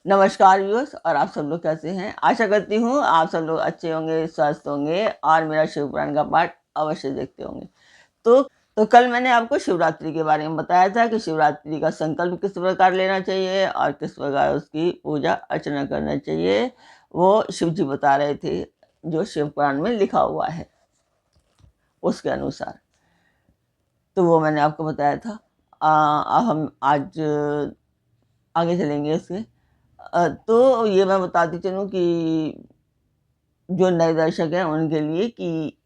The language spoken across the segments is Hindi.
नमस्कार व्यूअर्स, और आप सब लोग कैसे हैं। आशा करती हूँ आप सब लोग अच्छे होंगे, स्वस्थ होंगे और मेरा शिव पुराण का पाठ अवश्य देखते होंगे। तो कल मैंने आपको शिवरात्रि के बारे में बताया था कि शिवरात्रि का संकल्प किस प्रकार लेना चाहिए और किस प्रकार उसकी पूजा अर्चना करना चाहिए। वो शिव जी बता रहे थे जो शिव पुराण में लिखा हुआ है उसके अनुसार। तो वो मैंने आपको बताया था। अब हम आज आगे चलेंगे इसके। तो ये मैं बताती चलूँ कि जो नए दर्शक हैं उनके लिए कि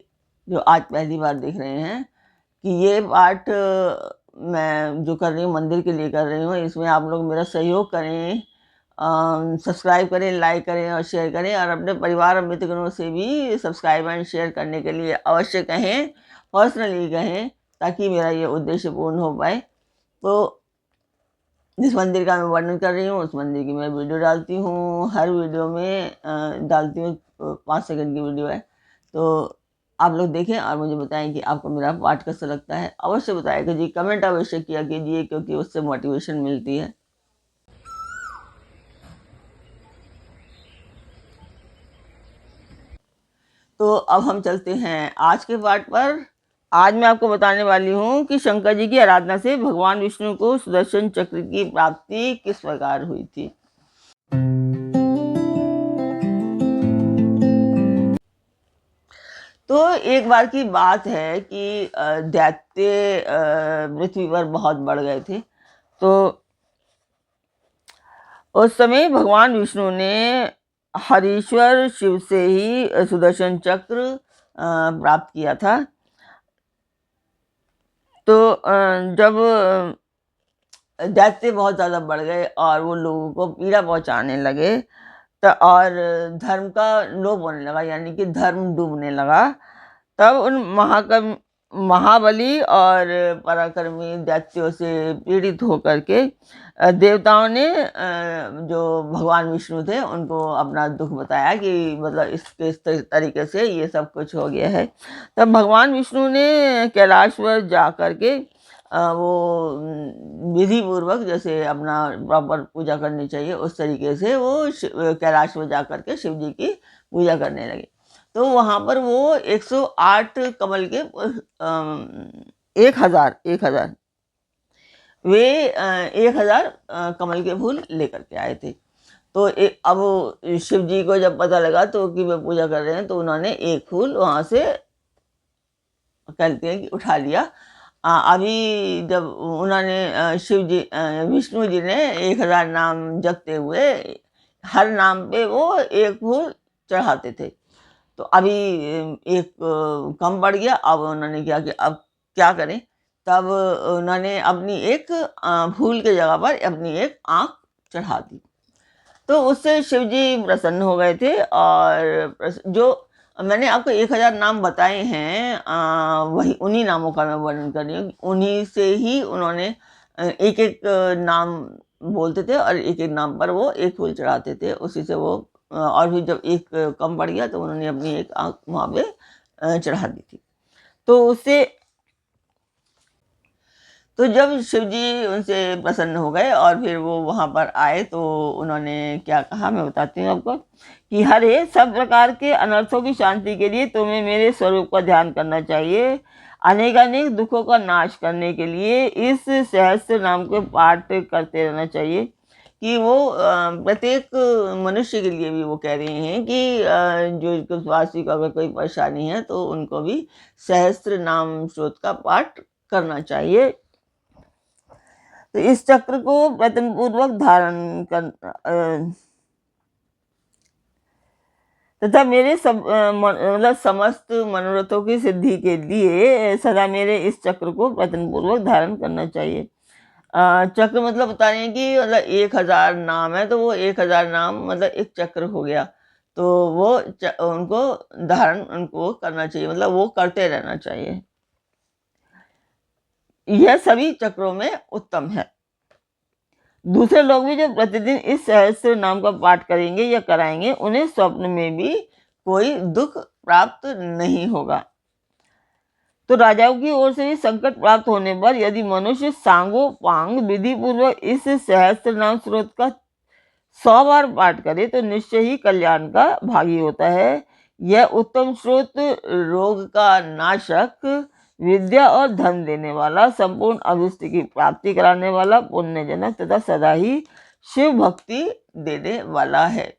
जो आज पहली बार देख रहे हैं कि ये पाठ मैं जो कर रही हूँ मंदिर के लिए कर रही हूँ। इसमें आप लोग मेरा सहयोग करें, सब्सक्राइब करें, लाइक करें और शेयर करें, और अपने परिवार और मित्रगणों से भी सब्सक्राइब एंड शेयर करने के लिए अवश्य कहें, पर्सनली कहें, ताकि मेरा ये उद्देश्य पूर्ण हो पाए। तो जिस मंदिर का मैं वर्णन कर रही हूँ उस मंदिर की मैं वीडियो डालती हूँ। हर वीडियो में डालती हूँ, 5 सेकंड की वीडियो है। तो आप लोग देखें और मुझे बताएं कि आपको मेरा पाठ कैसा लगता है। अवश्य बताएगा जी, कमेंट अवश्य किया कीजिए, क्योंकि उससे मोटिवेशन मिलती है। तो अब हम चलते हैं आज के पाठ पर। आज मैं आपको बताने वाली हूँ कि शंकर जी की आराधना से भगवान विष्णु को सुदर्शन चक्र की प्राप्ति किस प्रकार हुई थी। तो एक बार की बात है कि दैत्य पृथ्वी पर बहुत बढ़ गए थे। तो उस समय भगवान विष्णु ने हरीश्वर शिव से ही सुदर्शन चक्र प्राप्त किया था। तो जब दैत्य बहुत ज़्यादा बढ़ गए और वो लोगों को पीड़ा पहुंचाने लगे, तो और धर्म का लोप होने लगा, यानी कि धर्म डूबने लगा, तब उन महाबली और पराक्रमी दैत्यों से पीड़ित होकर के देवताओं ने जो भगवान विष्णु थे उनको अपना दुख बताया कि मतलब इस तरीके से ये सब कुछ हो गया है। तब भगवान विष्णु ने कैलाश पर जा कर के वो विधि पूर्वक, जैसे अपना प्रॉपर पूजा करनी चाहिए उस तरीके से, वो कैलाश में जा कर के शिव जी की पूजा करने लगे। तो वहाँ पर वो 108 कमल के 1000 वे 1000 कमल के फूल लेकर के आए थे। तो अब शिव जी को जब पता लगा तो कि वे पूजा कर रहे हैं, तो उन्होंने एक फूल वहाँ से कहते हैं कि उठा लिया। अभी जब उन्होंने शिव जी विष्णु जी ने 1000 नाम जपते हुए हर नाम पे वो एक फूल चढ़ाते थे। तो अभी एक कम पड़ गया। अब उन्होंने क्या कि अब क्या करें। तब उन्होंने अपनी एक फूल के जगह पर अपनी एक आँख चढ़ा दी। तो उससे शिव जी प्रसन्न हो गए थे, और जो मैंने आपको 1000 नाम बताए हैं, वही उन्हीं नामों का मैं वर्णन कर रही हूँ। उन्हीं से ही उन्होंने एक एक नाम बोलते थे और एक एक नाम पर वो एक फूल चढ़ाते थे। उसी से वो और भी जब एक कम पड़ गया तो उन्होंने अपनी एक आँख वहाँ पे चढ़ा दी थी। तो उससे तो जब शिव जी उनसे प्रसन्न हो गए और फिर वो वहाँ पर आए, तो उन्होंने क्या कहा मैं बताती हूँ आपको कि हरे सब प्रकार के अनर्थों की शांति के लिए तुम्हें मेरे स्वरूप का ध्यान करना चाहिए। अनेक अनेक दुखों का नाश करने के लिए इस सहस्त्र नाम को पाठ करते रहना चाहिए। कि वो प्रत्येक मनुष्य के लिए भी वो कह रहे हैं कि जो स्वास्थ्य को अगर कोई परेशानी है तो उनको भी सहस्त्र नाम स्रोत का पाठ करना चाहिए। तो इस चक्र को प्रयत्नपूर्वक धारण कर तथा मेरे सब मतलब समस्त मनोरथों की सिद्धि के लिए सदा मेरे इस चक्र को प्रयत्नपूर्वक धारण करना चाहिए। चक्र मतलब बता रहे हैं कि मतलब 1000 नाम है, तो वो 1000 नाम मतलब एक चक्र हो गया। तो वो उनको धारण उनको करना चाहिए, मतलब वो करते रहना चाहिए। यह सभी चक्रों में उत्तम है। दूसरे लोग भी जो प्रतिदिन इस सहस्त्र नाम का पाठ करेंगे या कराएंगे, उन्हें स्वप्न में भी कोई दुख प्राप्त नहीं होगा। तो राजाओं की ओर से भी संकट प्राप्त होने पर यदि मनुष्य सांगो पांग विधि पूर्वक इस सहस्त्र नाम स्रोत का 100 बार पाठ करे तो निश्चय ही कल्याण का भागी होता है। यह उत्तम स्रोत, रोग का नाशक, विद्या और धन देने वाला, संपूर्ण अभिष्ट की प्राप्ति कराने वाला, पुण्यजनक तथा सदा ही शिव भक्ति देने वाला है।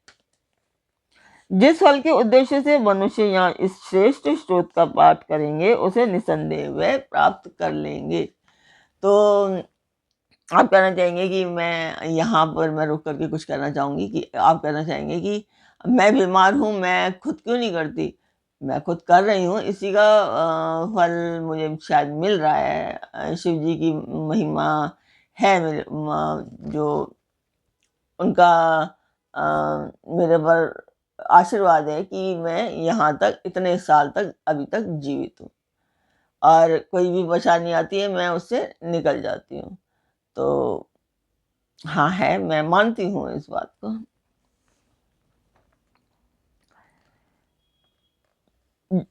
जिस फल के उद्देश्य से मनुष्य यहाँ इस श्रेष्ठ स्रोत का पाठ करेंगे उसे निसंदेह वे प्राप्त कर लेंगे। तो आप कहना चाहेंगे कि मैं यहाँ पर मैं रुक करके कुछ कहना चाहूँगी कि आप कहना चाहेंगे कि मैं बीमार हूँ, मैं खुद क्यों नहीं करती? मैं खुद कर रही हूँ, इसी का फल मुझे शायद मिल रहा है। शिव जी की महिमा है मेरे जो उनका मेरे पर आशीर्वाद है कि मैं यहाँ तक इतने साल तक अभी तक जीवित हूँ और कोई भी परेशानी आती है मैं उससे निकल जाती हूँ। तो हाँ है, मैं मानती हूँ इस बात को।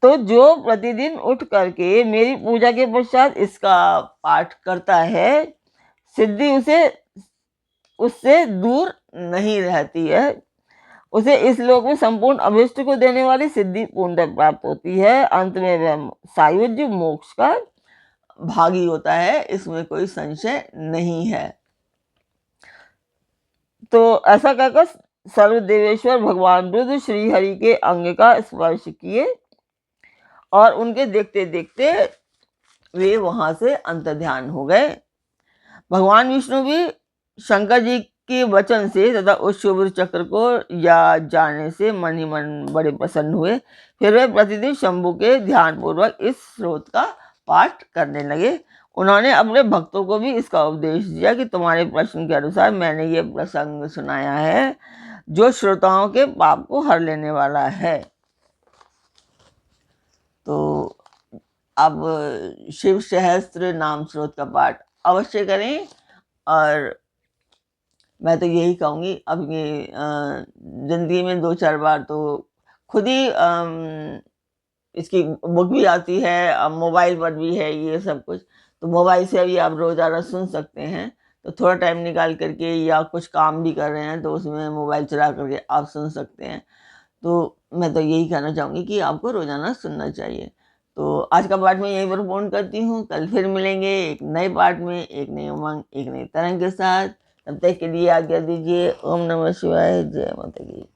तो जो प्रतिदिन उठ करके मेरी पूजा के पश्चात इसका पाठ करता है, सिद्धि उसे उससे दूर नहीं रहती है। उसे इस लोक में संपूर्ण अभिष्ट को देने वाली सिद्धि पूर्ण प्राप्त होती है। अंत में वह सायुज्य मोक्ष का भागी होता है, इसमें कोई संशय नहीं है। तो ऐसा कहकर सर्वदेवेश्वर भगवान रुद्र श्री हरि के अंग का स्पर्श किए और उनके देखते देखते वे वहां से अंतर्ध्यान हो गए। भगवान विष्णु भी शंकर जी के वचन से तथा उस शुभ चक्र को या जाने से मन ही मन बड़े प्रसन्न हुए। फिर वे प्रतिदिन शंभु के ध्यान पूर्वक इस स्रोत का पाठ करने लगे। उन्होंने अपने भक्तों को भी इसका उपदेश दिया कि तुम्हारे प्रश्न के अनुसार मैंने ये प्रसंग सुनाया है जो श्रोताओं के पाप को हर लेने वाला है। तो अब शिव सहस्त्र नाम स्रोत का पाठ अवश्य करें। और मैं तो यही कहूँगी अपनी ज़िंदगी में 2-4 बार तो खुद ही इसकी बुक भी आती है, मोबाइल पर भी है ये सब कुछ। तो मोबाइल से भी आप रोज़ाना सुन सकते हैं। तो थोड़ा टाइम निकाल करके या कुछ काम भी कर रहे हैं तो उसमें मोबाइल चला करके आप सुन सकते हैं। तो मैं तो यही कहना चाहूँगी कि आपको रोज़ाना सुनना चाहिए। तो आज का पाठ मैं यहीं पर पूर्ण करती हूँ। कल फिर मिलेंगे एक नए पाठ में, एक नई उमंग, एक नई तरंग के साथ। तब तक के लिए आज्ञा दीजिए। ओम नमः शिवाय। जय माता की।